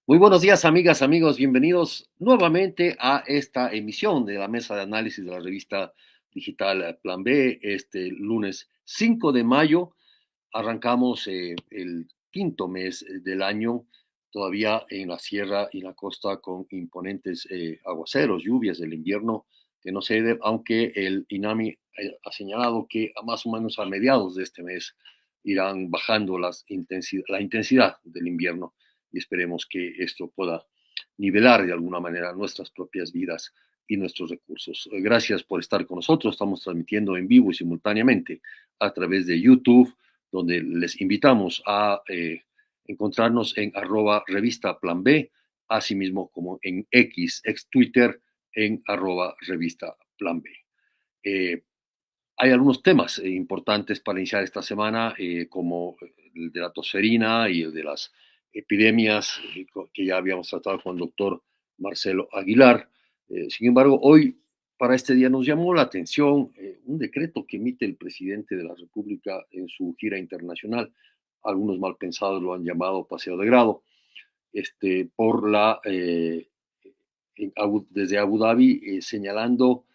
Muy buenos días, amigas, amigos. Bienvenidos nuevamente a esta emisión de la mesa de análisis de la revista digital Plan B. Este lunes 5 de mayo arrancamos el quinto mes del año, todavía en la sierra y la costa con imponentes aguaceros, lluvias del invierno que no cede, aunque el INAMI ha señalado que a más o menos a mediados de este mes irán bajando la intensidad del invierno y esperemos que esto pueda nivelar de alguna manera nuestras propias vidas y nuestros recursos. Gracias por estar con nosotros. Estamos transmitiendo en vivo y simultáneamente a través de YouTube, donde les invitamos a encontrarnos en @revista Plan B, asimismo como en ex Twitter, en @revista Plan B. Eh, Hay algunos temas importantes para iniciar esta semana, como el de la tosferina y el de las epidemias, que ya habíamos tratado con el doctor Marcelo Aguilar. Sin embargo, hoy, para este día, nos llamó la atención un decreto que emite el presidente de la República en su gira internacional. Algunos mal pensados lo han llamado paseo de grado, por desde Abu Dhabi, señalando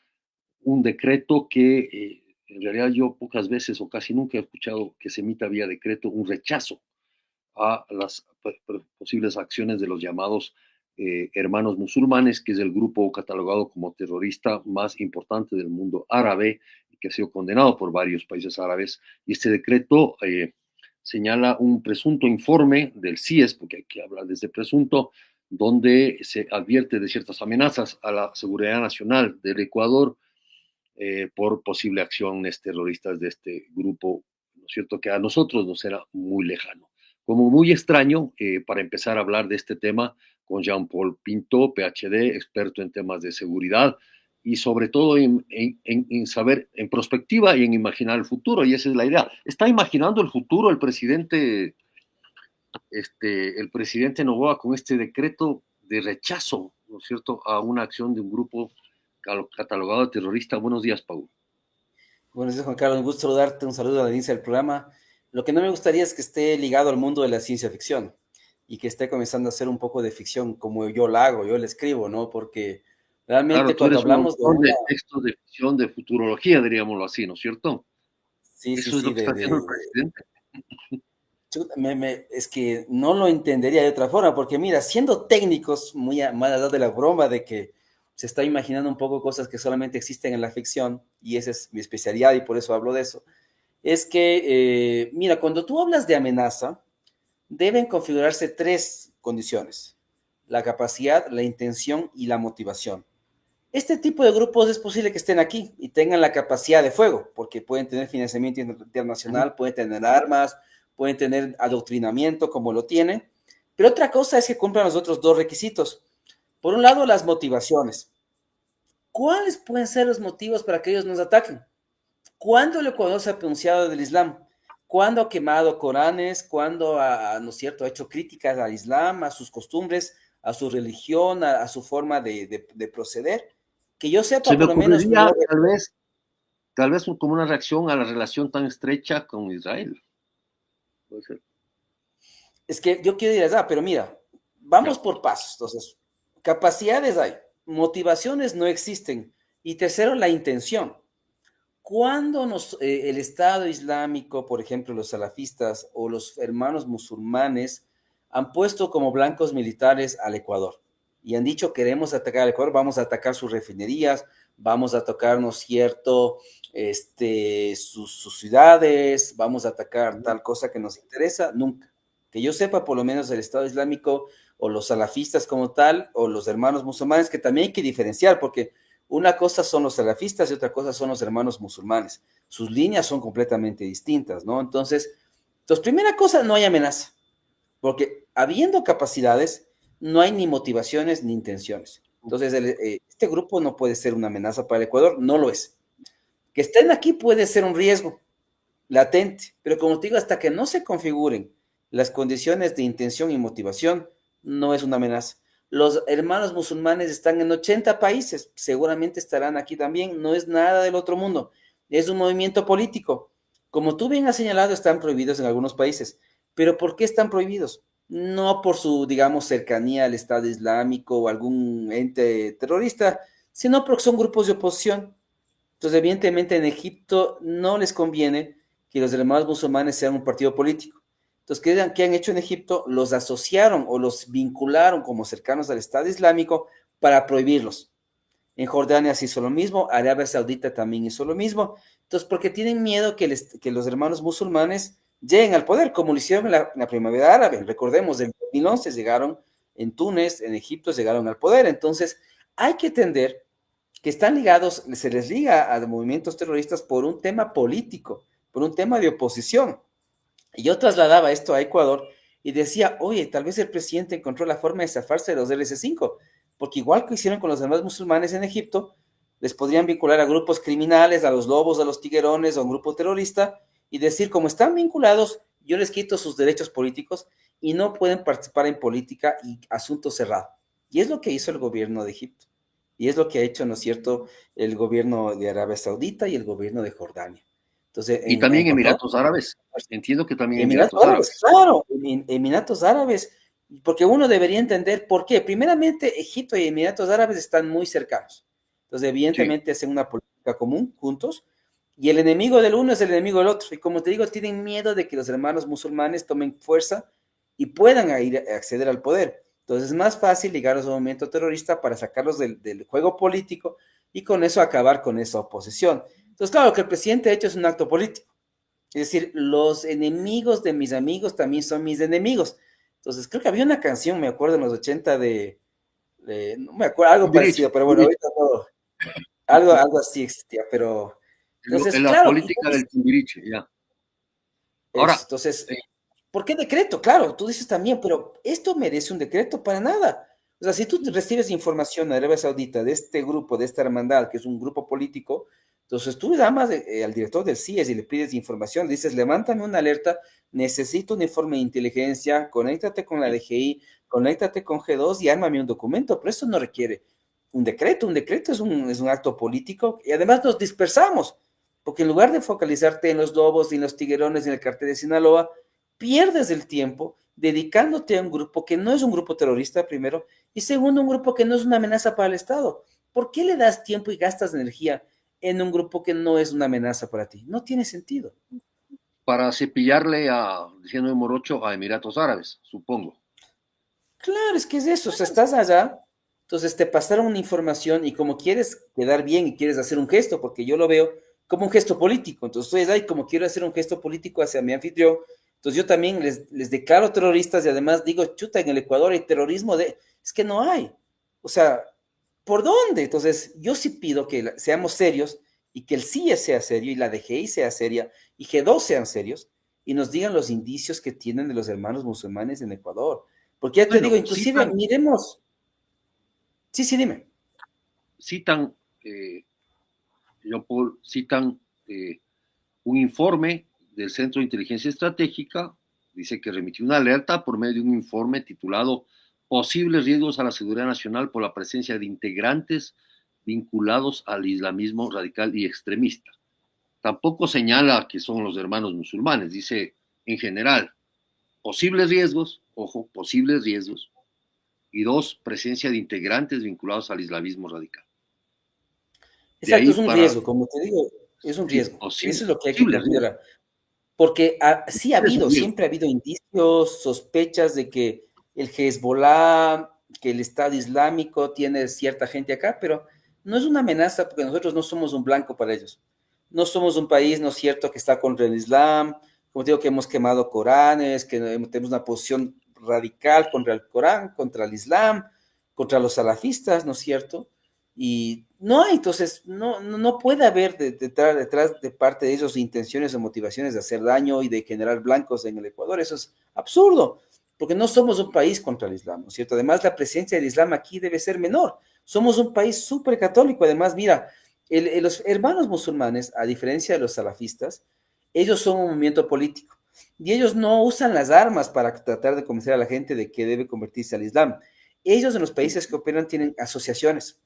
un decreto que en realidad yo pocas veces o casi nunca he escuchado que se emita vía decreto un rechazo a las posibles acciones de los llamados hermanos musulmanes, que es el grupo catalogado como terrorista más importante del mundo árabe y que ha sido condenado por varios países árabes. Y este decreto señala un presunto informe del CIES, porque hay que hablar de este presunto, donde se advierte de ciertas amenazas a la seguridad nacional del Ecuador por posibles acciones terroristas de este grupo, ¿no es cierto?, que a nosotros nos era muy lejano. Como muy extraño, para empezar a hablar de este tema con Jean-Paul Pinto, PhD, experto en temas de seguridad y sobre todo en saber, en perspectiva y en imaginar el futuro, y esa es la idea. ¿Está imaginando el futuro el presidente Noboa con este decreto de rechazo, ¿no es cierto?, a una acción de un grupo catalogado de terrorista? Buenos días, Paul. Buenos días, Juan Carlos. Un gusto saludarte. Un saludo al inicio del programa. Lo que no me gustaría es que esté ligado al mundo de la ciencia ficción y que esté comenzando a hacer un poco de ficción como yo la hago, yo la escribo, ¿no? Porque Claro, realmente tú cuando eres un hablamos de autor una... de textos de ficción, de futurología, diríamoslo así, ¿no es cierto? Sí, sí, Eso es lo sí, que está haciendo el presidente. chuta, es que no lo entendería de otra forma, porque mira, siendo técnicos, mal allá de la broma de que se está imaginando un poco cosas que solamente existen en la ficción, y esa es mi especialidad y por eso hablo de eso, es que, mira, cuando tú hablas de amenaza, deben configurarse tres condiciones: la capacidad, la intención y la motivación. Este tipo de grupos es posible que estén aquí y tengan la capacidad de fuego, porque pueden tener financiamiento Ujú. internacional, pueden tener armas, pueden tener adoctrinamiento como lo tienen, pero otra cosa es que cumplan los otros dos requisitos. Por un lado, las motivaciones. ¿Cuáles pueden ser los motivos para que ellos nos ataquen? ¿Cuándo el Ecuador se ha pronunciado del Islam? ¿Cuándo ha quemado Coranes? ¿Cuándo no es cierto, ha hecho críticas al Islam, a sus costumbres, a su religión, a su forma de proceder? Que yo sepa, Se me por lo menos no. ocurriría tal vez como una reacción a la relación tan estrecha con Israel. Puede ser. Es que yo quiero ir allá, pero mira, Ya. vamos por pasos. Entonces, capacidades hay, motivaciones no existen. Y tercero, la intención. Cuando el Estado Islámico, por ejemplo, los salafistas o los hermanos musulmanes han puesto como blancos militares al Ecuador y han dicho queremos atacar al Ecuador, vamos a atacar sus refinerías, vamos a tocar, ¿no es cierto?, sus ciudades, vamos a atacar tal cosa que nos interesa, nunca. Que yo sepa, por lo menos el Estado Islámico o los salafistas como tal, o los hermanos musulmanes, que también hay que diferenciar, porque una cosa son los salafistas y otra cosa son los hermanos musulmanes. Sus líneas son completamente distintas, ¿no? Entonces, primera cosa, no hay amenaza, porque habiendo capacidades, no hay ni motivaciones ni intenciones. Entonces, este grupo no puede ser una amenaza para el Ecuador, no lo es. Que estén aquí puede ser un riesgo latente, pero como te digo, hasta que no se configuren las condiciones de intención y motivación, no es una amenaza. Los hermanos musulmanes están en 80 países, seguramente estarán aquí también, no es nada del otro mundo, es un movimiento político. Como tú bien has señalado, están prohibidos en algunos países, pero ¿por qué están prohibidos? no por su, digamos, cercanía al Estado Islámico o algún ente terrorista, sino porque son grupos de oposición. Entonces, evidentemente, en Egipto no les conviene que los hermanos musulmanes sean un partido político. Entonces, ¿qué han hecho en Egipto? Los asociaron o los vincularon como cercanos al Estado Islámico para prohibirlos. En Jordania se hizo lo mismo, Arabia Saudita también hizo lo mismo. Entonces, porque tienen miedo que los hermanos musulmanes lleguen al poder, como lo hicieron en la primavera árabe. Recordemos, en 2011 llegaron en Túnez, en Egipto llegaron al poder. Entonces, hay que entender que están ligados, se les liga a movimientos terroristas por un tema político, por un tema de oposición. Y yo trasladaba esto a Ecuador y decía, oye, tal vez el presidente encontró la forma de zafarse de los DLC-5, porque igual que hicieron con los demás musulmanes en Egipto, les podrían vincular a grupos criminales, a los lobos, a los tiguerones, a un grupo terrorista, y decir, como están vinculados, yo les quito sus derechos políticos y no pueden participar en política y asunto cerrado. Y es lo que hizo el gobierno de Egipto. Y es lo que ha hecho, ¿no es cierto?, el gobierno de Arabia Saudita y el gobierno de Jordania. Entonces, Y también encontró Emiratos Árabes. Entiendo que también Emiratos Emiratos Árabes, Árabes. claro, Emiratos Árabes, porque uno debería entender por qué. Primeramente, Egipto y Emiratos Árabes están muy cercanos. Entonces, Sí. evidentemente, hacen una política común juntos, y el enemigo del uno es el enemigo del otro. Y como te digo, tienen miedo de que los hermanos musulmanes tomen fuerza y puedan acceder al poder. Entonces, es más fácil ligarlos a un movimiento terrorista para sacarlos del juego político y con eso acabar con esa oposición. Entonces, claro, lo que el presidente ha hecho es un acto político. Es decir, los enemigos de mis amigos también son mis enemigos. Entonces, creo que había una canción, me acuerdo, en los 80 no me acuerdo, algo Timbiriche, parecido, pero bueno, Timbiriche. ahorita no, algo así existía, pero entonces, La claro, y política del Timbiriche, ya. eso, Ahora, entonces, eh, ¿por qué decreto? Claro, tú dices también, pero esto merece un decreto para nada. O sea, si tú recibes información de Arabia Saudita, de este grupo, de esta hermandad, que es un grupo político, entonces tú llamas al director del CIES y le pides información, le dices, levántame una alerta, necesito un informe de inteligencia, conéctate con la sí. DGI, conéctate con G2 y ármame un documento, pero eso no requiere un decreto es un acto político y además nos dispersamos, porque en lugar de focalizarte en los lobos y en los tiguerones y en el cartel de Sinaloa, pierdes el tiempo dedicándote a un grupo que no es un grupo terrorista, primero, y segundo, un grupo que no es una amenaza para el Estado. ¿Por qué le das tiempo y gastas energía en un grupo que no es una amenaza para ti? No tiene sentido. Para cepillarle a, diciendo de morocho, a Emiratos Árabes, supongo. Claro, es que es eso, o sea, estás allá, entonces te pasaron una información y como quieres quedar bien y quieres hacer un gesto, porque yo lo veo como un gesto político, entonces ustedes, ay, como quiero hacer un gesto político hacia mi anfitrión, entonces yo también les declaro terroristas y además digo, chuta, en el Ecuador hay terrorismo es que no hay, o sea, ¿por dónde? Entonces yo sí pido que seamos serios y que el CIE sea serio y la DGI sea seria y G2 sean serios y nos digan los indicios que tienen de los hermanos musulmanes en Ecuador. Porque ya te digo, Bueno, inclusive, miremos. Sí, sí, dime. citan, eh, Jean-Paul, citan un informe del Centro de Inteligencia Estratégica, dice que remitió una alerta por medio de un informe titulado Posibles riesgos a la seguridad nacional por la presencia de integrantes vinculados al islamismo radical y extremista. Tampoco señala que son los hermanos musulmanes, dice en general, posibles riesgos, ojo, posibles riesgos, y dos, presencia de integrantes vinculados al islamismo radical. De Exacto, ahí es un para, riesgo, como te digo, es un sí, riesgo. Eso posible, es lo que hay que posibles riesgos, considerar. Porque sí ha es un habido, riesgo. siempre ha habido indicios, sospechas de que el Hezbollah, que el Estado Islámico tiene cierta gente acá, pero no es una amenaza porque nosotros no somos un blanco para ellos. No somos un país, ¿no es cierto?, que está contra el Islam, como te digo, que hemos quemado Coranes, que tenemos una posición radical contra el Corán, contra el Islam, contra los salafistas, ¿no es cierto? Y no hay, entonces, no puede haber detrás de parte de ellos intenciones o motivaciones de hacer daño y de generar blancos en el Ecuador. Eso es absurdo, porque no somos un país contra el Islam, ¿no es cierto? Además, la presencia del Islam aquí debe ser menor. Somos un país súper católico. Además, mira, los hermanos musulmanes, a diferencia de los salafistas, ellos son un movimiento político y ellos no usan las armas para tratar de convencer a la gente de que debe convertirse al Islam. Ellos en los países que operan tienen asociaciones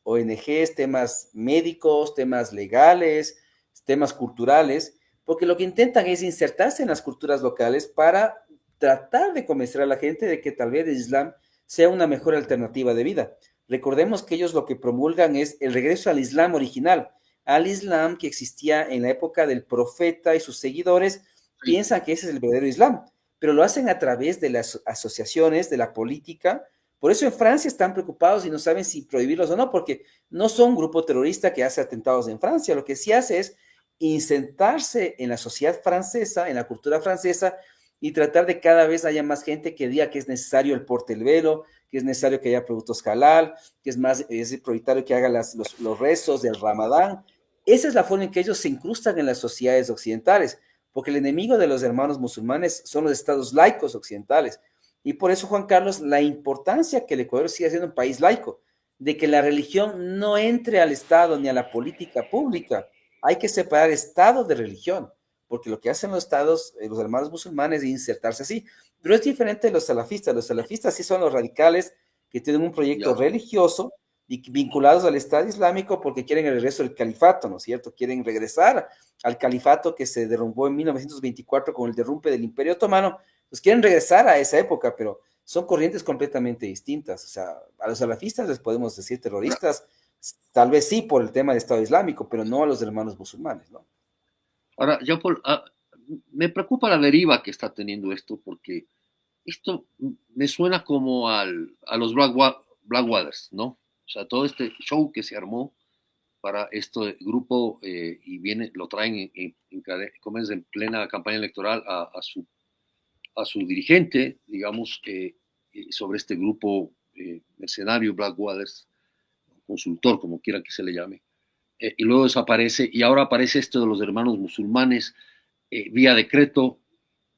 ONGs, temas médicos, temas legales, temas culturales, porque lo que intentan es insertarse en las culturas locales para tratar de convencer a la gente de que tal vez el Islam sea una mejor alternativa de vida. Recordemos que ellos lo que promulgan es el regreso al Islam original, al Islam que existía en la época del profeta y sus seguidores Sí, piensan que ese es el verdadero Islam, pero lo hacen a través de las asociaciones, de la política. Por eso en Francia están preocupados y no saben si prohibirlos o no, porque no son un grupo terrorista que hace atentados en Francia. Lo que sí hace es insertarse en la sociedad francesa, en la cultura francesa, y tratar de cada vez haya más gente que diga que es necesario el porte del velo, que es necesario que haya productos halal, que es prioritario que haga los rezos del Ramadán. Esa es la forma en que ellos se incrustan en las sociedades occidentales, porque el enemigo de los hermanos musulmanes son los estados laicos occidentales. Y por eso, Juan Carlos, la importancia que el Ecuador siga siendo un país laico, de que la religión no entre al Estado ni a la política pública. Hay que separar Estado de religión, porque lo que hacen los estados, los hermanos musulmanes, es insertarse así. Pero es diferente de los salafistas. Los salafistas sí son los radicales que tienen un proyecto ya. religioso y vinculados al Estado Islámico porque quieren el regreso del califato, ¿no es cierto? Quieren regresar al califato que se derrumbó en 1924 con el derrumbe del Imperio Otomano, pues quieren regresar a esa época, pero son corrientes completamente distintas. O sea, a los salafistas les podemos decir Ahora, terroristas, tal vez sí por el tema del Estado Islámico, pero no a los hermanos musulmanes, ¿no? ahora, yo me preocupa la deriva que está teniendo esto, porque esto me suena como a los Blackwaters, ¿no? O sea, todo este show que se armó para este grupo y viene, lo traen como es, en plena campaña electoral a su dirigente, digamos, sobre este grupo mercenario Blackwaters, consultor, como quiera que se le llame, y luego desaparece, y ahora aparece esto de los hermanos musulmanes vía decreto,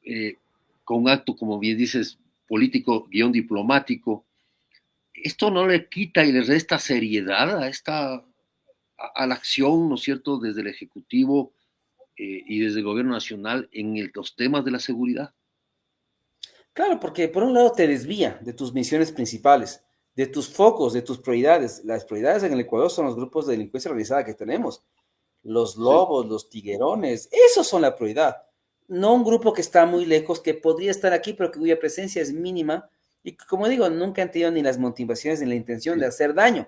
eh, con un acto, como bien dices, político, guión diplomático. Esto no le quita y le resta seriedad a la acción, ¿no es cierto?, desde el Ejecutivo y desde el Gobierno Nacional en los temas de la seguridad. Claro, porque por un lado te desvía de tus misiones principales, de tus focos, de tus prioridades. Las prioridades en el Ecuador son los grupos de delincuencia organizada que tenemos. Los Sí, lobos, los tiguerones, esos son la prioridad. No un grupo que está muy lejos, que podría estar aquí, pero cuya presencia es mínima y que, como digo, nunca han tenido ni las motivaciones ni la intención de sí. hacer daño.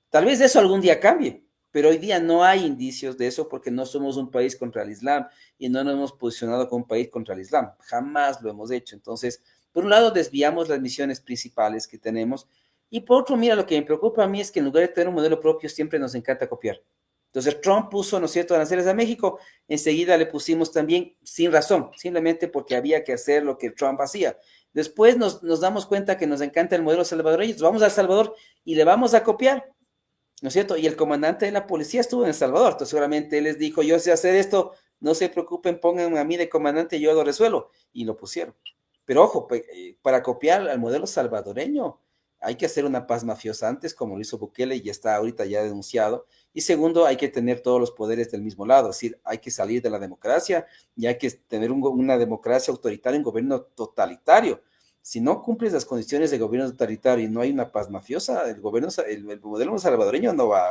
Tal vez eso algún día cambie, pero hoy día no hay indicios de eso porque no somos un país contra el Islam y no nos hemos posicionado como un país contra el Islam. Jamás lo hemos hecho. Entonces, por un lado, desviamos las misiones principales que tenemos y por otro, mira, lo que me preocupa a mí es que en lugar de tener un modelo propio, siempre nos encanta copiar. Entonces Trump puso, ¿no es cierto?, aranceles a México, enseguida le pusimos también sin razón, simplemente porque había que hacer lo que Trump hacía. Después nos damos cuenta que nos encanta el modelo salvadoreño, vamos a El Salvador y le vamos a copiar, ¿no es cierto? Y el comandante de la policía estuvo en El Salvador, entonces seguramente él les dijo, yo sé hacer esto, no se preocupen, pónganme a mí de comandante, yo lo resuelvo, y lo pusieron. Pero ojo, para copiar al modelo salvadoreño hay que hacer una paz mafiosa antes, como lo hizo Bukele y ya está ahorita ya denunciado. Y segundo, hay que tener todos los poderes del mismo lado, es decir, hay que salir de la democracia y hay que tener una democracia autoritaria, un gobierno totalitario. Si no cumples las condiciones de gobierno totalitario y no hay una paz mafiosa, el modelo salvadoreño no va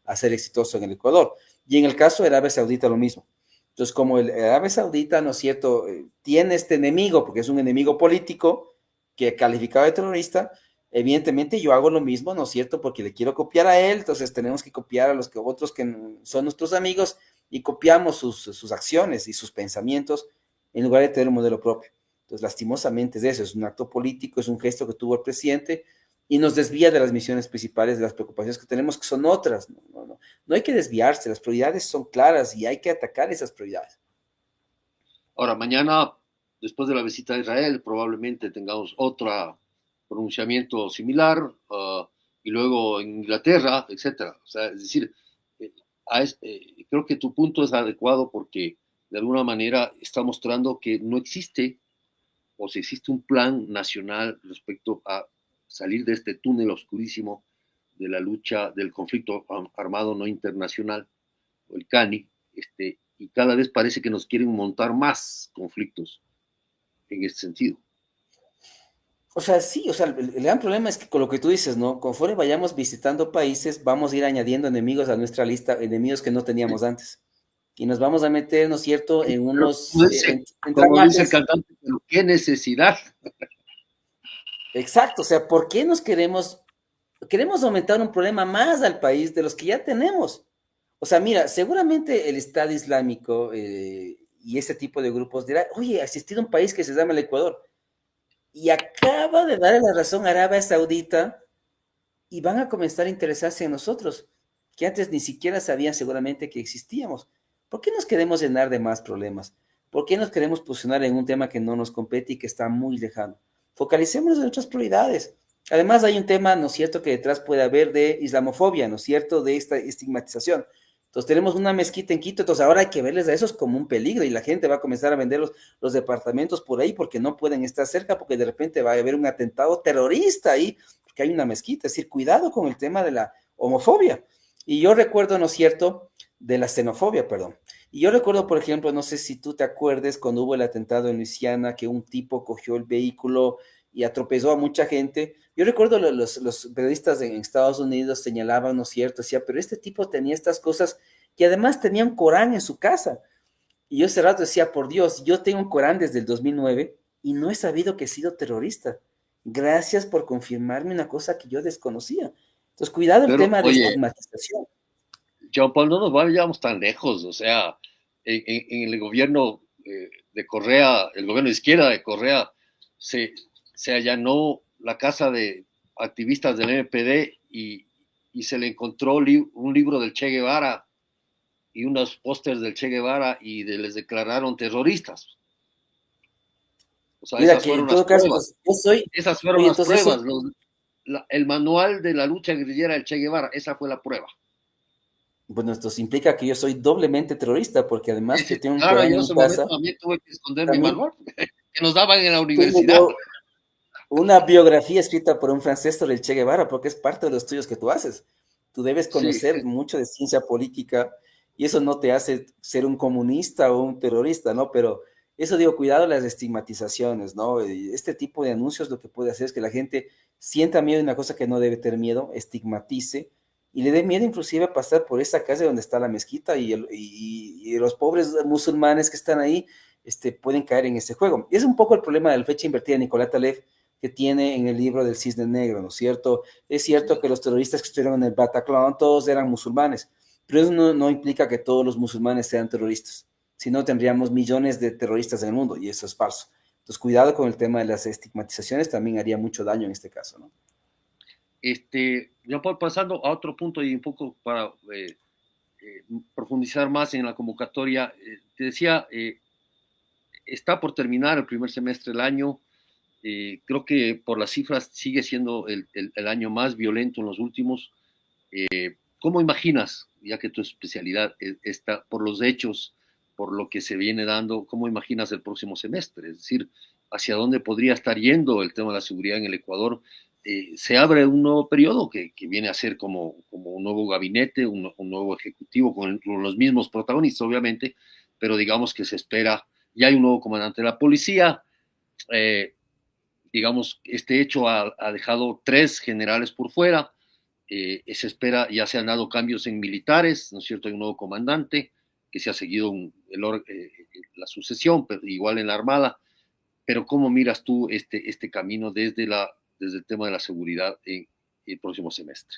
a ser exitoso en el Ecuador. Y en el caso de Arabia Saudita lo mismo. Entonces, como el Arabia Saudita, ¿no es cierto?, tiene este enemigo, porque es un enemigo político que calificado de terrorista, evidentemente yo hago lo mismo, ¿no es cierto?, porque le quiero copiar a él, entonces tenemos que copiar a los que otros que son nuestros amigos y copiamos sus acciones y sus pensamientos en lugar de tener un modelo propio. Entonces, lastimosamente es eso, es un acto político, es un gesto que tuvo el presidente y nos desvía de las misiones principales, de las preocupaciones que tenemos, que son otras. No hay que desviarse, las prioridades son claras y hay que atacar esas prioridades. Ahora, mañana, después de la visita a Israel, probablemente tengamos otro pronunciamiento similar, y luego en Inglaterra, etcétera. O sea, es decir, eh, creo que tu punto es adecuado porque de alguna manera está mostrando que no existe o si existe un plan nacional respecto a salir de este túnel oscurísimo de la lucha del conflicto armado no internacional, o el CANI, y cada vez parece que nos quieren montar más conflictos en este sentido. O sea, sí, o sea, el gran problema es que con lo que tú dices, ¿no? Conforme vayamos visitando países, vamos a ir añadiendo enemigos a nuestra lista, enemigos que no teníamos antes. y nos vamos a meter, ¿no es cierto?, en Pero unos como dice el entramates. cantante, pero qué necesidad. Exacto, o sea, ¿por qué queremos aumentar un problema más al país de los que ya tenemos? O sea, mira, seguramente el Estado Islámico y ese tipo de grupos dirá, oye, ha existido un país que se llama el Ecuador y acaba de darle la razón a Arabia Saudita y van a comenzar a interesarse en nosotros, que antes ni siquiera sabían seguramente que existíamos. ¿Por qué nos queremos llenar de más problemas? ¿Por qué nos queremos posicionar en un tema que no nos compete y que está muy lejano? Focalicémonos en otras prioridades. Además, hay un tema, ¿no es cierto?, que detrás puede haber de islamofobia, ¿no es cierto?, de esta estigmatización. Entonces, tenemos una mezquita en Quito, entonces ahora hay que verles a esos como un peligro y la gente va a comenzar a vender los departamentos por ahí porque no pueden estar cerca, porque de repente va a haber un atentado terrorista ahí que hay una mezquita, es decir, cuidado con el tema de la homofobia. Y yo recuerdo, ¿no es cierto?, de la xenofobia, perdón. Y yo recuerdo, por ejemplo, no sé si tú te acuerdes cuando hubo el atentado en Luisiana, que un tipo cogió el vehículo y atropelló a mucha gente. Yo recuerdo los periodistas en Estados Unidos señalaban, ¿no es cierto?, decía, pero este tipo tenía estas cosas y además tenía un Corán en su casa. Y yo ese rato decía, por Dios, yo tengo un Corán desde el 2009 y no he sabido que he sido terrorista. Gracias por confirmarme una cosa que yo desconocía. Entonces, cuidado el Pero, tema de oye, estigmatización. Jean Paul, no nos vayamos tan lejos, o sea, en el gobierno de Correa, el gobierno de izquierda de Correa, se, se allanó la casa de activistas del MPD y se le encontró un libro del Che Guevara y unos pósters del Che Guevara y les declararon terroristas. O sea, Mira esas que en fueron las todo caso, pruebas. entonces, yo soy, Esas fueron oye, las entonces pruebas. eso, El manual de la lucha guerrillera del Che Guevara, esa fue la prueba. bueno, esto implica que yo soy doblemente terrorista, porque además que tengo un Claro, Corán yo en en mi ese momento casa, también tuve que esconder mi también manual que nos daban en la tengo universidad. yo una biografía escrita por un francés sobre el Che Guevara, porque es parte de los estudios que tú haces. Tú debes Sí, conocer mucho de ciencia política y eso no te hace ser un comunista o un terrorista, ¿no? Pero eso digo, cuidado las estigmatizaciones, ¿no? Y este tipo de anuncios lo que puede hacer es que la gente sienta miedo de una cosa que no debe tener miedo, estigmatice y le dé miedo inclusive a pasar por esa calle donde está la mezquita y los pobres musulmanes que están ahí pueden caer en ese juego. Y es un poco el problema de la fecha invertida de Nicolás Taleb que tiene en el libro del Cisne Negro, ¿no es cierto? Es cierto que los terroristas que estuvieron en el Bataclan todos eran musulmanes, pero eso no implica que todos los musulmanes sean terroristas, si no tendríamos millones de terroristas en el mundo y eso es falso. Entonces, cuidado con el tema de las estigmatizaciones, también haría mucho daño en este caso, ¿no? ya pasando a otro punto y un poco para eh, profundizar más en la convocatoria, te decía, está por terminar el primer semestre del año. Creo que por las cifras sigue siendo el año más violento en los últimos. ¿Cómo imaginas, ya que tu especialidad está por los hechos, por lo que se viene dando, cómo imaginas el próximo semestre? Es decir, ¿hacia dónde podría estar yendo el tema de la seguridad en el Ecuador? Se abre un nuevo periodo que viene a ser como un nuevo gabinete, un nuevo ejecutivo con los mismos protagonistas, obviamente, pero digamos que se espera, ya hay un nuevo comandante de la policía, eh, digamos, este hecho ha dejado 3 generales por fuera, se espera, ya se han dado cambios en militares, ¿no es cierto? Hay un nuevo comandante que se ha seguido la sucesión, pero igual en la Armada, pero ¿cómo miras tú este camino desde el tema de la seguridad en el próximo semestre?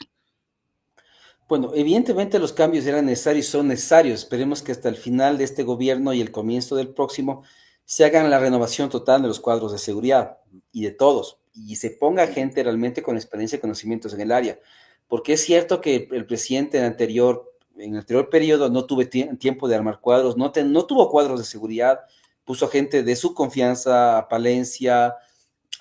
Bueno, evidentemente los cambios eran necesarios y son necesarios. Esperemos que hasta el final de este gobierno y el comienzo del próximo se hagan la renovación total de los cuadros de seguridad y de todos, y se ponga gente realmente con experiencia y conocimientos en el área. Porque es cierto que el presidente en el anterior periodo no tuvo tiempo de armar cuadros, no tuvo cuadros de seguridad, puso gente de su confianza, a Palencia,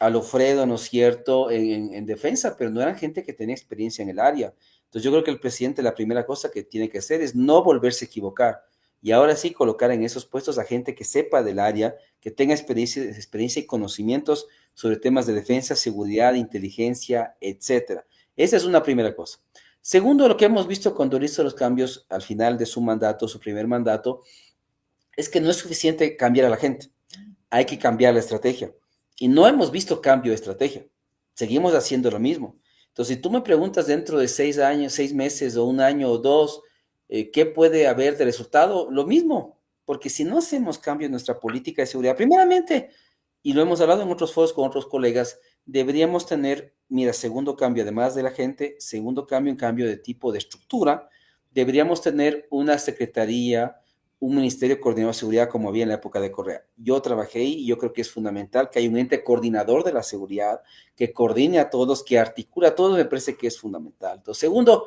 a Lofredo, ¿no es cierto?, en defensa, pero no eran gente que tenía experiencia en el área. Entonces yo creo que el presidente la primera cosa que tiene que hacer es no volverse a equivocar y ahora sí colocar en esos puestos a gente que sepa del área, que tenga experiencia y conocimientos sobre temas de defensa, seguridad, inteligencia, etcétera. Esa es una primera cosa. Segundo, lo que hemos visto cuando hizo los cambios al final de su mandato, su primer mandato, es que no es suficiente cambiar a la gente, hay que cambiar la estrategia. Y no hemos visto cambio de estrategia, seguimos haciendo lo mismo. Entonces, si tú me preguntas dentro de 6 años, 6 meses o un año o dos, ¿Qué puede haber de resultado? Lo mismo, porque si no hacemos cambio en nuestra política de seguridad, primeramente, y lo hemos hablado en otros foros con otros colegas, deberíamos tener, mira, segundo cambio, además de la gente, segundo cambio, un cambio de tipo de estructura, deberíamos tener una secretaría, un ministerio coordinador de seguridad como había en la época de Correa. Yo trabajé ahí y yo creo que es fundamental que haya un ente coordinador de la seguridad, que coordine a todos, que articula a todos, me parece que es fundamental. Entonces, segundo,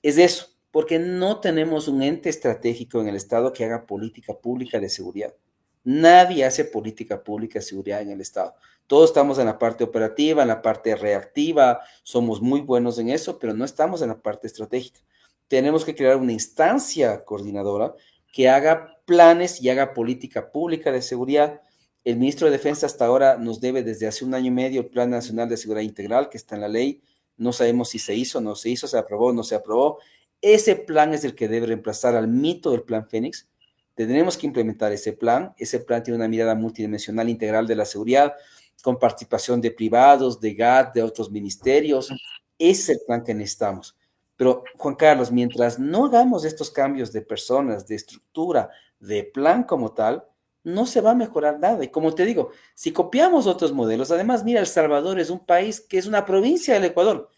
es eso, porque no tenemos un ente estratégico en el Estado que haga política pública de seguridad. Nadie hace política pública de seguridad en el Estado. Todos estamos en la parte operativa, en la parte reactiva, somos muy buenos en eso, pero no estamos en la parte estratégica. Tenemos que crear una instancia coordinadora que haga planes y haga política pública de seguridad. El ministro de Defensa hasta ahora nos debe desde hace un año y medio el Plan Nacional de Seguridad Integral, que está en la ley. No sabemos si se hizo o no se hizo, se aprobó o no se aprobó. Ese plan es el que debe reemplazar al mito del Plan Fénix. Tendremos que implementar ese plan. Ese plan tiene una mirada multidimensional integral de la seguridad, con participación de privados, de GAT, de otros ministerios. Ese es el plan que necesitamos. Pero, Juan Carlos, mientras no hagamos estos cambios de personas, de estructura, de plan como tal, no se va a mejorar nada. Y como te digo, si copiamos otros modelos, además, mira, El Salvador es un país que es una provincia del Ecuador,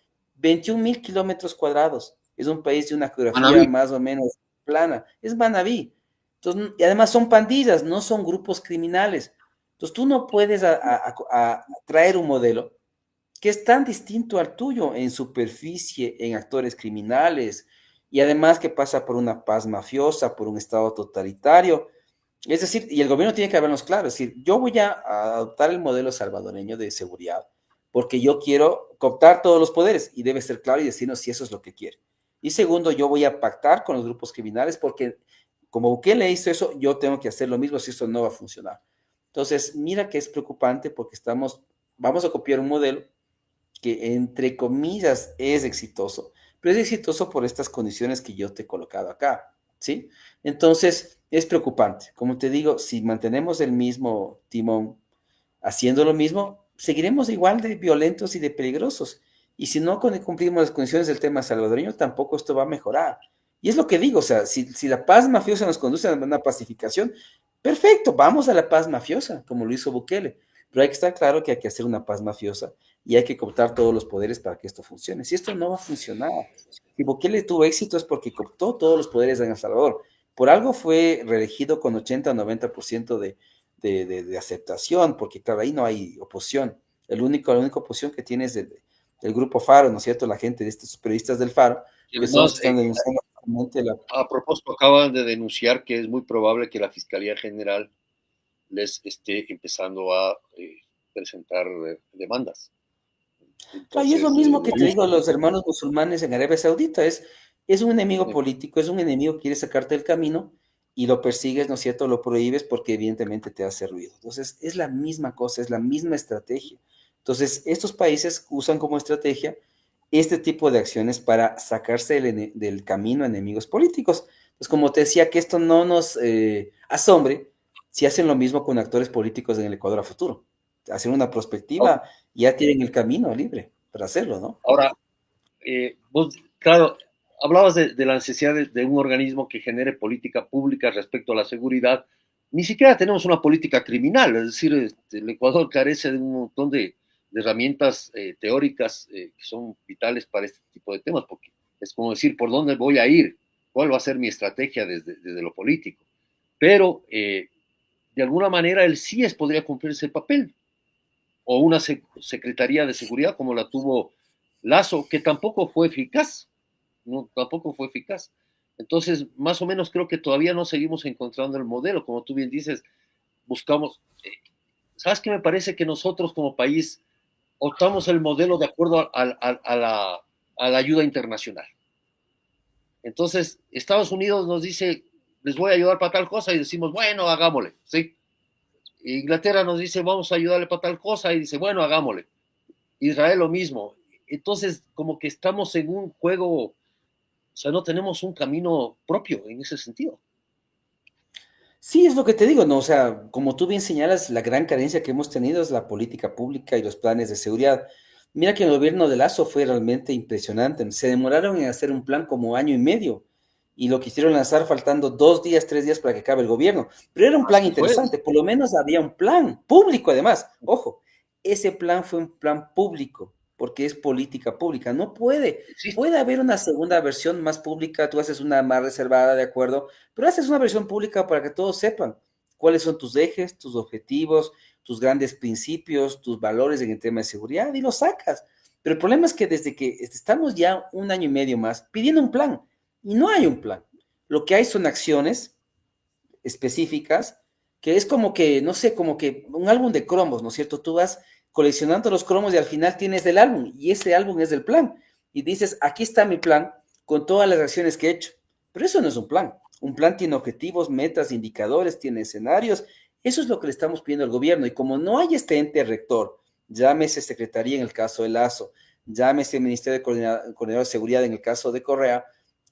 21.000 kilómetros cuadrados. Es un país de una geografía Manabí. más o menos plana. Es Manabí. Entonces, y además son pandillas, no son grupos criminales. Entonces tú no puedes a traer un modelo que es tan distinto al tuyo en superficie, en actores criminales, y además que pasa por una paz mafiosa, por un estado totalitario. Es decir, y el gobierno tiene que habernos claro, es decir, yo voy a adoptar el modelo salvadoreño de seguridad, porque yo quiero cooptar todos los poderes, y debe ser claro y decirnos si eso es lo que quiere. Y segundo, yo voy a pactar con los grupos criminales, porque como Bukele hizo eso, yo tengo que hacer lo mismo si eso no va a funcionar. Entonces, mira que es preocupante porque vamos a copiar un modelo que entre comillas es exitoso, pero es exitoso por estas condiciones que yo te he colocado acá, ¿sí? Entonces, es preocupante. Como te digo, si mantenemos el mismo timón haciendo lo mismo, seguiremos igual de violentos y de peligrosos. Y si no cumplimos las condiciones del tema salvadoreño, tampoco esto va a mejorar. Y es lo que digo, o sea, si la paz mafiosa nos conduce a una pacificación, perfecto, vamos a la paz mafiosa, como lo hizo Bukele. Pero hay que estar claro que hay que hacer una paz mafiosa y hay que cooptar todos los poderes para que esto funcione. Si esto no va a funcionar, si Bukele tuvo éxito es porque cooptó todos los poderes en El Salvador. Por algo fue reelegido con 80 o 90% de aceptación, porque claro, ahí no hay oposición. La única oposición que tiene es del grupo Faro, ¿no es cierto? La gente de estos periodistas del Faro, Y que son los además, que están denunciando la... a propósito, acaban de denunciar que es muy probable que la Fiscalía General les esté empezando a presentar demandas. Claro, y es lo Entonces, mismo que lo te digo a buscan. los hermanos musulmanes en Arabia Saudita, es un enemigo Sí. político, es un enemigo que quiere sacarte del camino y lo persigues, ¿no es cierto? Lo prohíbes porque evidentemente te hace ruido. Entonces, es la misma cosa, es la misma estrategia. Entonces, estos países usan como estrategia este tipo de acciones para sacarse del camino a enemigos políticos. Pues como te decía, que esto no nos asombre si hacen lo mismo con actores políticos en el Ecuador a futuro. Hacen una prospectiva, ya tienen el camino libre para hacerlo, ¿no? Ahora, vos, claro, hablabas de la necesidad de un organismo que genere política pública respecto a la seguridad. Ni siquiera tenemos una política criminal, es decir, el Ecuador carece de un montón de herramientas teóricas que son vitales para este tipo de temas, porque es como decir, ¿por dónde voy a ir? ¿Cuál va a ser mi estrategia desde lo político? Pero, de alguna manera, el CIES podría cumplir ese papel, o una Secretaría de Seguridad como la tuvo Lazo, que tampoco fue eficaz, no, tampoco fue eficaz. Entonces, más o menos creo que todavía no seguimos encontrando el modelo, como tú bien dices, buscamos, ¿sabes qué? Me parece que nosotros como país optamos el modelo de acuerdo a la ayuda internacional. Entonces, Estados Unidos nos dice, les voy a ayudar para tal cosa y decimos, bueno, hagámosle, ¿sí? Inglaterra nos dice, vamos a ayudarle para tal cosa y dice, bueno, hagámosle. Israel lo mismo. Entonces, como que estamos en un juego, o sea, no tenemos un camino propio en ese sentido. Sí, es lo que te digo, ¿no? O sea, como tú bien señalas, la gran carencia que hemos tenido es la política pública y los planes de seguridad. Mira que el gobierno de Lazo fue realmente impresionante. Se demoraron en hacer un plan como año y medio. y lo quisieron lanzar faltando 2 días, 3 días para que acabe el gobierno. Pero era un plan Así fue. interesante, por lo menos había un plan público además. Ojo, ese plan fue un plan público, porque es política pública. No puede haber una segunda versión más pública, tú haces una más reservada, de acuerdo, pero haces una versión pública para que todos sepan cuáles son tus ejes, tus objetivos, tus grandes principios, tus valores en el tema de seguridad y los sacas. Pero el problema es que desde que estamos ya un año y medio más pidiendo un plan y no hay un plan. Lo que hay son acciones específicas que es como que, no sé, como que un álbum de cromos, ¿no es cierto? Tú vas coleccionando los cromos y al final tienes el álbum y ese álbum es el plan. Y dices, aquí está mi plan con todas las acciones que he hecho. Pero eso no es un plan. Un plan tiene objetivos, metas, indicadores, tiene escenarios. Eso es lo que le estamos pidiendo al gobierno. Y como no hay este ente rector, llámese Secretaría en el caso de Lazo, llámese Ministerio de Coordinador de Seguridad en el caso de Correa,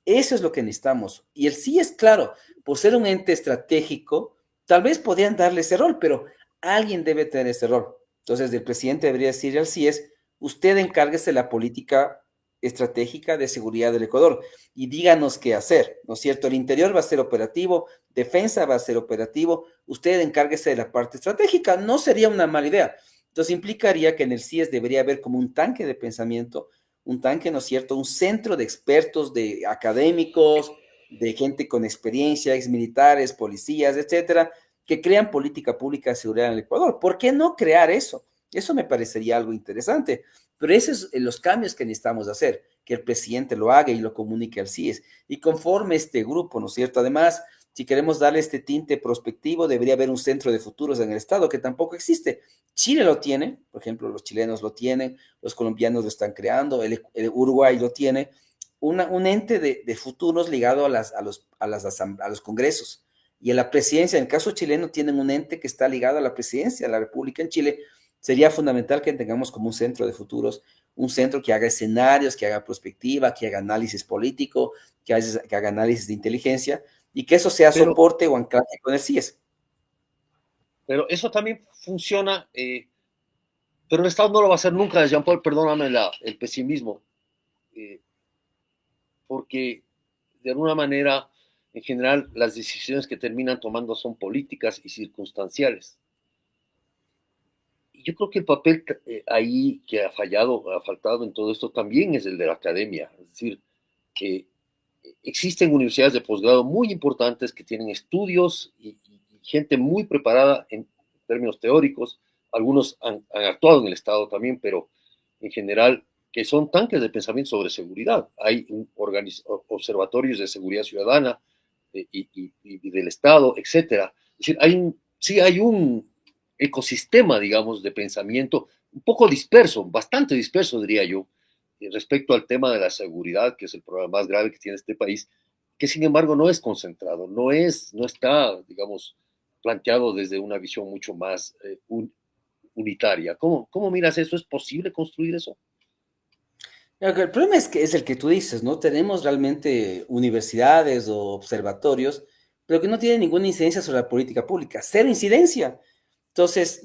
eso es lo que necesitamos. Y el sí es claro, por ser un ente estratégico, tal vez podrían darle ese rol, pero alguien debe tener ese rol. Entonces, el presidente debería decirle al CIES, usted encárguese de la política estratégica de seguridad del Ecuador y díganos qué hacer, ¿no es cierto? El interior va a ser operativo, defensa va a ser operativo, usted encárguese de la parte estratégica, no sería una mala idea. Entonces, implicaría que en el CIES debería haber como un tanque de pensamiento, un tanque, ¿no es cierto? Un centro de expertos, de académicos, de gente con experiencia, exmilitares, policías, etcétera, que crean política pública de seguridad en el Ecuador. ¿Por qué no crear eso? Eso me parecería algo interesante. Pero esos son los cambios que necesitamos hacer, que el presidente lo haga y lo comunique al CIES. Y conforme este grupo, ¿no es cierto? Además, si queremos darle este tinte prospectivo, debería haber un centro de futuros en el Estado, que tampoco existe. Chile lo tiene, por ejemplo, los chilenos lo tienen, los colombianos lo están creando, el Uruguay lo tiene, un ente de futuros ligado a los congresos. Y en la presidencia, en el caso chileno, tienen un ente que está ligado a la presidencia de la República en Chile. Sería fundamental que tengamos como un centro de futuros, un centro que haga escenarios, que haga perspectiva, que haga análisis político, que haga análisis de inteligencia y que eso sea Pero, soporte o anclaje con el CIES. pero eso también funciona, pero el Estado no lo va a hacer nunca, Jean-Paul, perdóname el pesimismo, eh, porque de alguna manera, en general, las decisiones que terminan tomando son políticas y circunstanciales. Y yo creo que el papel ahí que ha fallado, ha faltado en todo esto también es el de la academia. Es decir, que existen universidades de posgrado muy importantes que tienen estudios y gente muy preparada en términos teóricos. Algunos han actuado en el Estado también, pero en general que son tanques de pensamiento sobre seguridad. Hay observatorios de seguridad ciudadana y del Estado, etcétera. Es decir, sí hay un ecosistema, digamos, de pensamiento un poco disperso, bastante disperso, diría yo, respecto al tema de la seguridad, que es el problema más grave que tiene este país, que sin embargo no es concentrado, no está, digamos, planteado desde una visión mucho más unitaria. ¿Cómo miras eso? ¿Es posible construir eso? El problema es que es el que tú dices, ¿no? Tenemos realmente universidades o observatorios, pero que no tienen ninguna incidencia sobre la política pública, cero incidencia. Entonces,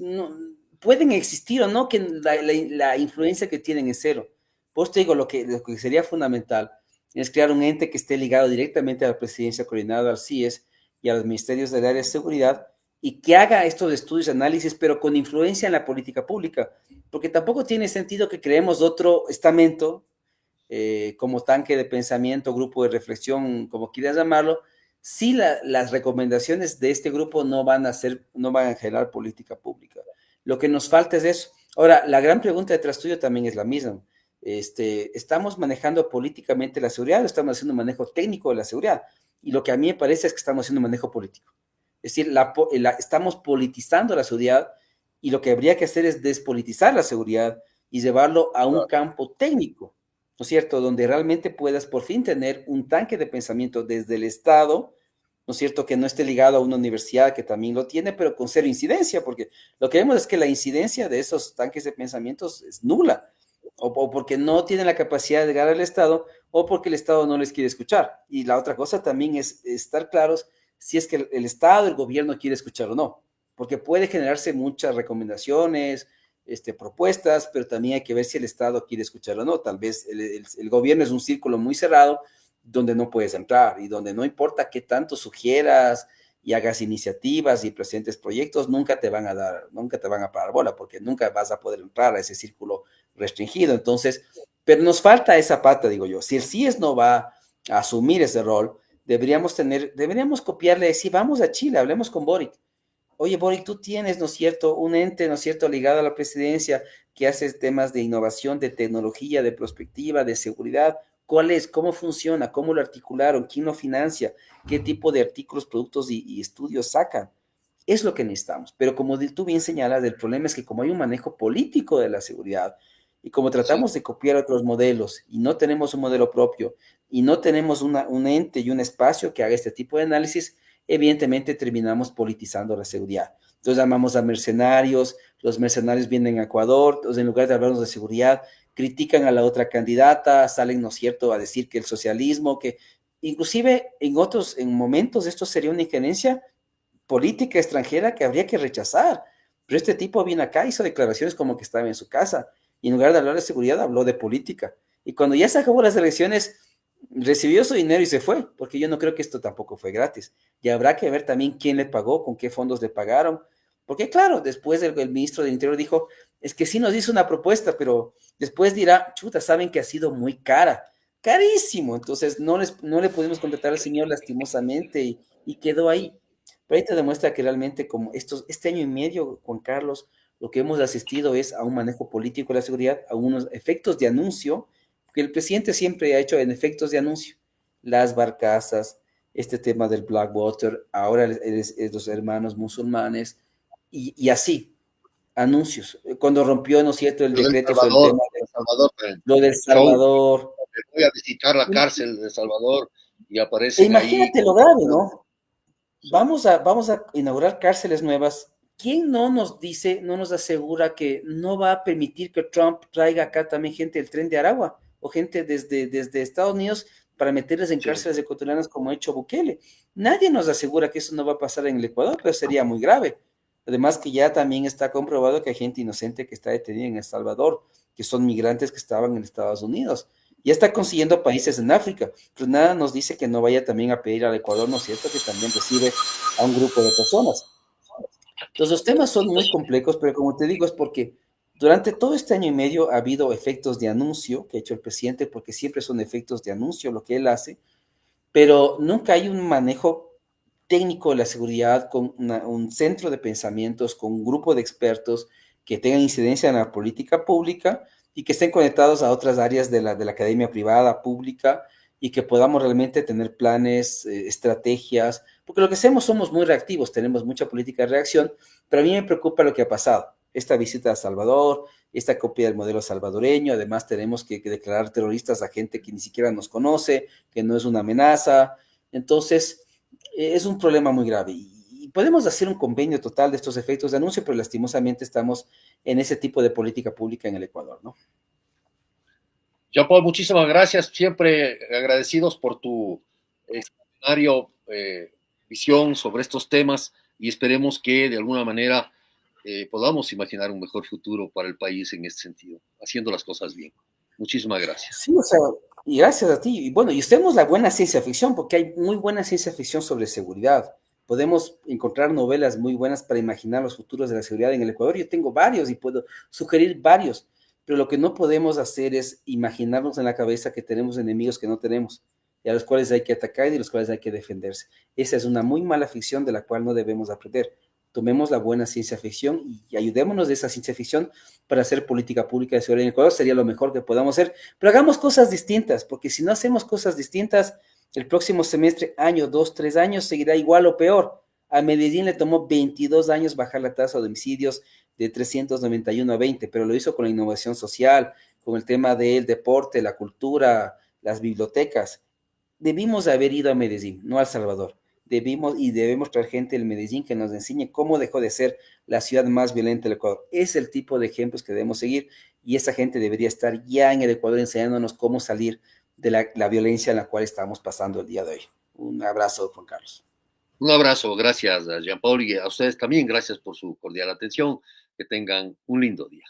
pueden existir o no, que la influencia que tienen es cero. Pues te digo, lo que sería fundamental es crear un ente que esté ligado directamente a la presidencia, coordinado al CIES y a los ministerios del área de seguridad, y que haga estos estudios, análisis, pero con influencia en la política pública, porque tampoco tiene sentido que creemos otro estamento como tanque de pensamiento, grupo de reflexión, como quieras llamarlo, si las recomendaciones de este grupo no van a generar política pública. Lo que nos falta es eso. Ahora, la gran pregunta detrás tuyo también es la misma. ¿Estamos manejando políticamente la seguridad o estamos haciendo un manejo técnico de la seguridad? Y lo que a mí me parece es que estamos haciendo un manejo político. Es decir, estamos politizando la seguridad y lo que habría que hacer es despolitizar la seguridad y llevarlo a un Claro. campo técnico, ¿no es cierto? Donde realmente puedas por fin tener un tanque de pensamiento desde el Estado, ¿no es cierto? Que no esté ligado a una universidad que también lo tiene, pero con cero incidencia, porque lo que vemos es que la incidencia de esos tanques de pensamientos es nula, o porque no tienen la capacidad de llegar al Estado, o porque el Estado no les quiere escuchar. Y la otra cosa también es estar claros si es que el Estado, el gobierno quiere escuchar o no, porque puede generarse muchas recomendaciones, propuestas, pero también hay que ver si el Estado quiere escuchar o no. Tal vez el gobierno es un círculo muy cerrado donde no puedes entrar y donde no importa qué tanto sugieras y hagas iniciativas y presentes proyectos, nunca te van a parar bola, porque nunca vas a poder entrar a ese círculo restringido. Entonces, pero nos falta esa pata, digo yo. Si el CIES no va a asumir ese rol, deberíamos copiarle, si vamos a Chile, hablemos con Boric. Oye, Boric, tú tienes, ¿no es cierto?, un ente, ¿no es cierto?, ligado a la presidencia que hace temas de innovación, de tecnología, de prospectiva, de seguridad. ¿Cuál es? ¿Cómo funciona? ¿Cómo lo articularon? ¿Quién lo financia? ¿Qué tipo de artículos, productos y estudios sacan? Es lo que necesitamos. Pero como tú bien señalas, el problema es que como hay un manejo político de la seguridad y como Sí. tratamos de copiar otros modelos y no tenemos un modelo propio y no tenemos un ente y un espacio que haga este tipo de análisis, evidentemente terminamos politizando la seguridad. Entonces llamamos a mercenarios, los mercenarios vienen a Ecuador, entonces en lugar de hablarnos de seguridad, critican a la otra candidata, salen, ¿no es cierto?, a decir que el socialismo, que inclusive en momentos esto sería una injerencia política extranjera que habría que rechazar. Pero este tipo viene acá, hizo declaraciones como que estaba en su casa, y en lugar de hablar de seguridad, habló de política. Y cuando ya se acabó las elecciones, recibió su dinero y se fue, porque yo no creo que esto tampoco fue gratis. Y habrá que ver también quién le pagó, con qué fondos le pagaron. Porque claro, después el ministro del Interior dijo, es que sí nos hizo una propuesta, pero después dirá, chuta, saben que ha sido muy cara, carísimo. Entonces no le pudimos contratar al señor lastimosamente y quedó ahí. Pero ahí te demuestra que realmente como este año y medio, Juan Carlos, lo que hemos asistido es a un manejo político de la seguridad, a unos efectos de anuncio, que el presidente siempre ha hecho en efectos de anuncio. Las barcazas, este tema del Blackwater, ahora los hermanos musulmanes, y así, anuncios. Cuando rompió, ¿no es cierto?, el Lo del decreto sobre el Salvador, tema de El Salvador, el lo del show, Salvador. voy a visitar la cárcel de El Salvador y E aparecen ahí imagínate lo con grave, unas- ¿no? Vamos a inaugurar cárceles nuevas. ¿Quién no nos dice, no nos asegura que no va a permitir que Trump traiga acá también gente del Tren de Aragua o gente desde Estados Unidos para meterles en sí. cárceles ecuatorianas como ha hecho Bukele? Nadie nos asegura que eso no va a pasar en el Ecuador, pero sería muy grave. Además que ya también está comprobado que hay gente inocente que está detenida en El Salvador, que son migrantes que estaban en Estados Unidos. Ya está consiguiendo países en África, pues nada nos dice que no vaya también a pedir al Ecuador, ¿no es cierto?, que también recibe a un grupo de personas. Entonces, los temas son muy complejos, pero como te digo, es porque durante todo este año y medio ha habido efectos de anuncio que ha hecho el presidente, porque siempre son efectos de anuncio lo que él hace, pero nunca hay un manejo técnico de la seguridad con un centro de pensamientos, con un grupo de expertos que tengan incidencia en la política pública y que estén conectados a otras áreas de la academia privada, pública, y que podamos realmente tener planes, estrategias, porque lo que hacemos somos muy reactivos, tenemos mucha política de reacción, pero a mí me preocupa lo que ha pasado. Esta visita a Salvador, esta copia del modelo salvadoreño, además tenemos que declarar terroristas a gente que ni siquiera nos conoce, que no es una amenaza. Entonces, es un problema muy grave. Y podemos hacer un convenio total de estos efectos de anuncio, pero lastimosamente estamos en ese tipo de política pública en el Ecuador, ¿no? Jean Paul, muchísimas gracias. Siempre agradecidos por tu extraordinario visión sobre estos temas y esperemos que de alguna manera podamos imaginar un mejor futuro para el país en este sentido, haciendo las cosas bien. Muchísimas gracias. Sí, o sea, y gracias a ti. Y bueno, y usemos la buena ciencia ficción, porque hay muy buena ciencia ficción sobre seguridad. Podemos encontrar novelas muy buenas para imaginar los futuros de la seguridad en el Ecuador. Yo tengo varios y puedo sugerir varios, pero lo que no podemos hacer es imaginarnos en la cabeza que tenemos enemigos que no tenemos y a los cuales hay que atacar y de los cuales hay que defenderse. Esa es una muy mala ficción de la cual no debemos aprender. Tomemos la buena ciencia ficción y ayudémonos de esa ciencia ficción para hacer política pública de seguridad en Ecuador. Sería lo mejor que podamos hacer, pero hagamos cosas distintas, porque si no hacemos cosas distintas, el próximo semestre, año, 2, 3 años, seguirá igual o peor. A Medellín le tomó 22 años bajar la tasa de homicidios de 391 a 20, pero lo hizo con la innovación social, con el tema del deporte, la cultura, las bibliotecas. Debimos haber ido a Medellín, no a El Salvador. Debemos traer gente del Medellín que nos enseñe cómo dejó de ser la ciudad más violenta del Ecuador. Es el tipo de ejemplos que debemos seguir y esa gente debería estar ya en el Ecuador enseñándonos cómo salir de la violencia en la cual estamos pasando el día de hoy. Un abrazo, Juan Carlos. Un abrazo, gracias a Jean Paul y a ustedes también, gracias por su cordial atención. Que tengan un lindo día.